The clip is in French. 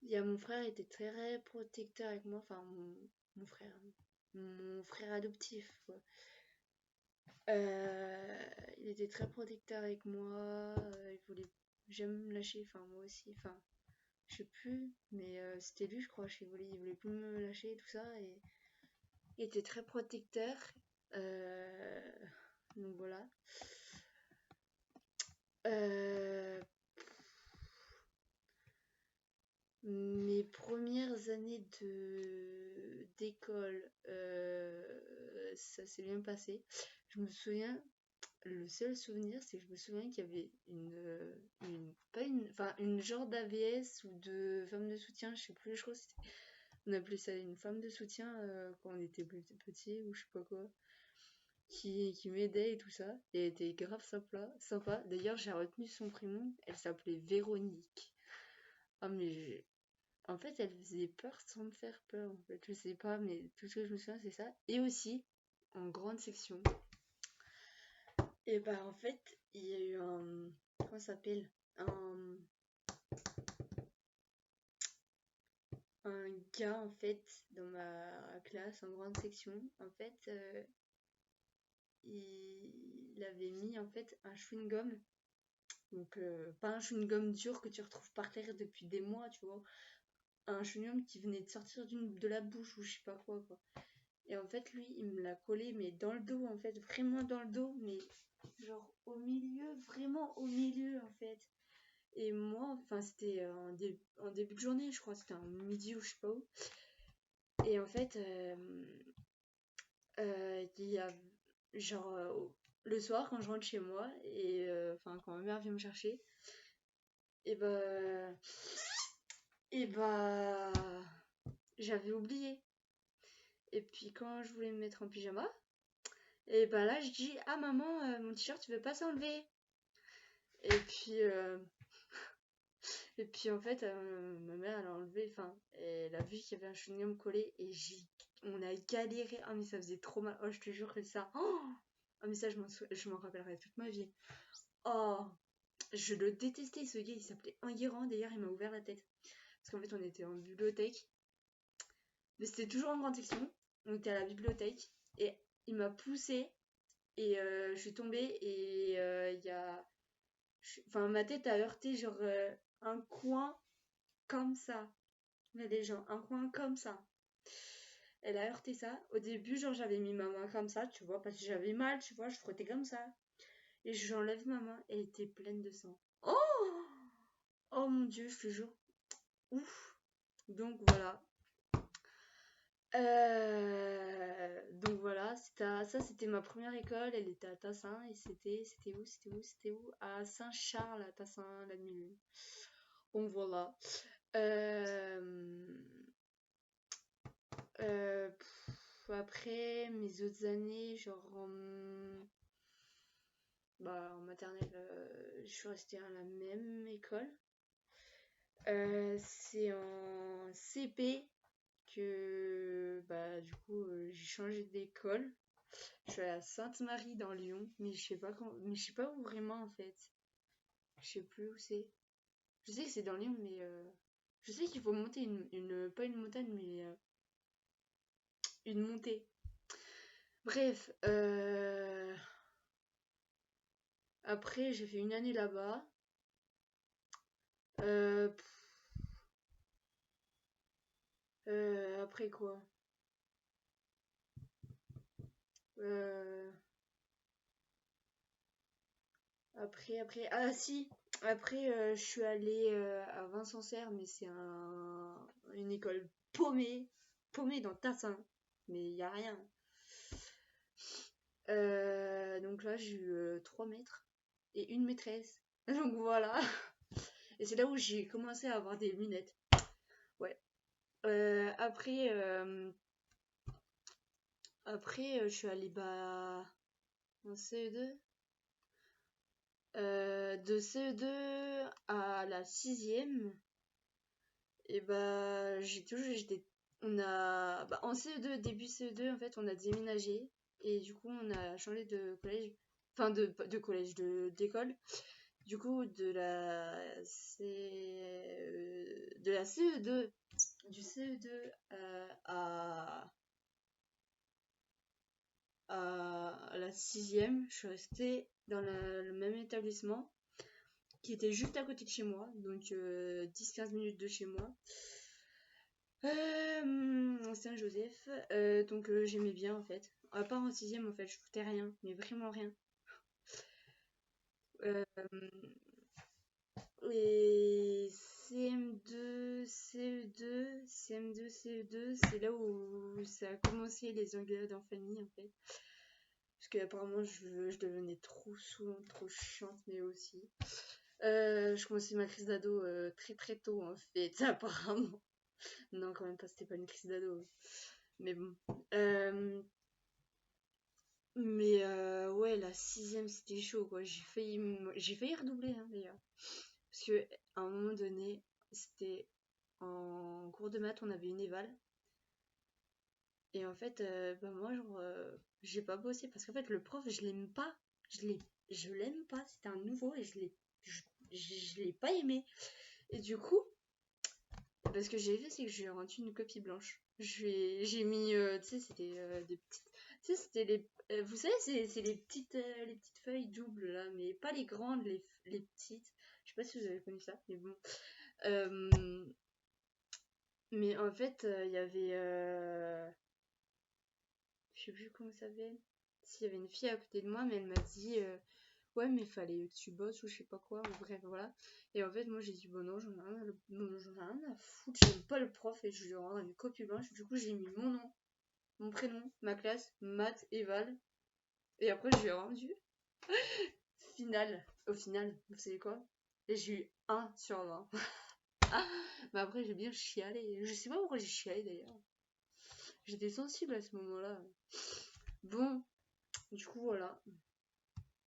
Il y a mon frère, il était très protecteur avec moi, enfin mon frère adoptif, quoi. Il était très protecteur avec moi, il voulait jamais me lâcher, enfin moi aussi, enfin je sais plus, mais c'était lui je crois, il voulait plus me lâcher et tout ça, et il était très protecteur, euh, donc voilà. Euh, Mes premières années d'école, ça s'est bien passé. Je me souviens, le seul souvenir, c'est que je me souviens qu'il y avait pas une, enfin une genre d'AVS ou de femme de soutien, je sais plus, je crois que on appelait ça une femme de soutien quand on était petit ou je sais pas quoi, qui m'aidait et tout ça. Et elle était grave sympa. D'ailleurs, j'ai retenu son prénom, elle s'appelait Véronique. Ah mais en fait, elle faisait peur sans me faire peur. En fait, je sais pas, mais tout ce que je me souviens, c'est ça. Et aussi, en grande section, et bah en fait, il y a eu un. Comment ça s'appelle? Un, un gars, en fait, dans ma classe, en grande section. En fait, il avait mis, en fait, un chewing-gum. Donc, pas un chewing-gum dur que tu retrouves par terre depuis des mois, tu vois. Un chewing-gum qui venait de sortir de la bouche ou je sais pas quoi. Et en fait, lui, il me l'a collé, mais dans le dos, en fait, vraiment dans le dos, mais genre au milieu, vraiment au milieu, en fait. Et moi, enfin, c'était en début de journée, je crois, c'était un midi ou je sais pas où. Et en fait, il y a, genre, le soir, quand je rentre chez moi, et enfin, quand ma mère vient me chercher, et bah, j'avais oublié. Et puis, quand je voulais me mettre en pyjama, et bah là, je dis, ah maman, mon t-shirt, tu veux pas s'enlever? Et puis, en fait, ma mère, elle a enlevé, enfin, elle a vu qu'il y avait un chewing-gum collé et on a galéré. Ah, mais ça faisait trop mal. Oh, je te jure que ça. Oh, ah, mais ça, je m'en rappellerai toute ma vie. Oh, je le détestais, ce gars. Il s'appelait Enguerrand. D'ailleurs, il m'a ouvert la tête. Parce qu'en fait, on était en bibliothèque. Mais c'était toujours en grande section. On était à la bibliothèque. Et il m'a poussé. Et je suis tombée. Et il y a. Enfin, ma tête a heurté, genre, un coin comme ça. Mais les gens, un coin comme ça. Elle a heurté ça. Au début, genre, j'avais mis ma main comme ça, tu vois, parce que j'avais mal, tu vois, je frottais comme ça. Et j'enlève ma main, elle était pleine de sang. Oh! Oh mon dieu, je te jure. Ouf. Donc voilà. Donc voilà, ça c'était ma première école, elle était à Tassin et c'était où? À Saint-Charles, à Tassin, la demi-lune. Donc voilà. Euh, Après, mes autres années, genre en maternelle, je suis restée à la même école. C'est en CP que du coup j'ai changé d'école. Je suis allée à Sainte-Marie dans Lyon, mais je sais pas où vraiment en fait. Je sais plus où c'est. Je sais que c'est dans Lyon, mais je sais qu'il faut monter pas une montagne, mais une montée. Bref, après j'ai fait une année là-bas. Euh, Après quoi? Euh, ah si, après je suis allée à Vincent-Serre, mais c'est une école paumée dans Tassin, mais il y a rien. Donc là j'ai eu 3 maîtres et une maîtresse. Donc voilà. Et c'est là où j'ai commencé à avoir des lunettes. Ouais. Après, je suis allée en CE2. De CE2 à la sixième, et en CE2, début CE2, en fait, on a déménagé et du coup, on a changé de collège, enfin de collège, d'école. Du coup, de la CE2, du CE2 à la sixième, je suis restée dans le même établissement qui était juste à côté de chez moi, donc 10-15 minutes de chez moi. Saint-Joseph, donc j'aimais bien en fait. À part en sixième, en fait, je foutais rien, mais vraiment rien. Euh, et CM2, CE2, CM2, CE2, c'est là où ça a commencé les engueulades en famille en fait. Parce qu'apparemment je devenais trop saoulante, trop chiante, mais aussi. Je commençais ma crise d'ado très très tôt en fait, apparemment. Non, quand même pas, c'était pas une crise d'ado. Mais bon. Ouais, la sixième, c'était chaud, quoi. J'ai failli redoubler, hein, d'ailleurs. Parce que à un moment donné, c'était en cours de maths, on avait une éval. Et en fait, bah moi, genre, j'ai pas bossé. Parce qu'en fait, le prof, je l'aime pas. Je l'aime pas. C'était un nouveau et je l'ai pas aimé. Et du coup, bah, ce que j'ai fait, c'est que j'ai rendu une copie blanche. J'ai mis, tu sais, c'était des petites. Tu sais, c'était les. Vous savez, c'est les petites feuilles doubles là, mais pas les grandes, les petites. Je sais pas si vous avez connu ça, mais bon. Euh, mais en fait, il y avait. Je sais plus comment ça s'appelle. S'il y avait une fille à côté de moi, mais elle m'a dit ouais, mais fallait que tu bosses ou je sais pas quoi, ou bref, voilà. Et en fait, moi j'ai dit bon, non, j'en ai rien à foutre, j'aime pas le prof et je lui rends une copie blanche. Du coup, j'ai mis mon nom, mon prénom, ma classe, maths, Eval. Et après, je lui ai rendu. Au final, vous savez quoi? Et j'ai eu 1 sur 20. Mais après, j'ai bien chialé. Je sais pas pourquoi j'ai chialé d'ailleurs. J'étais sensible à ce moment-là. Bon, du coup, voilà.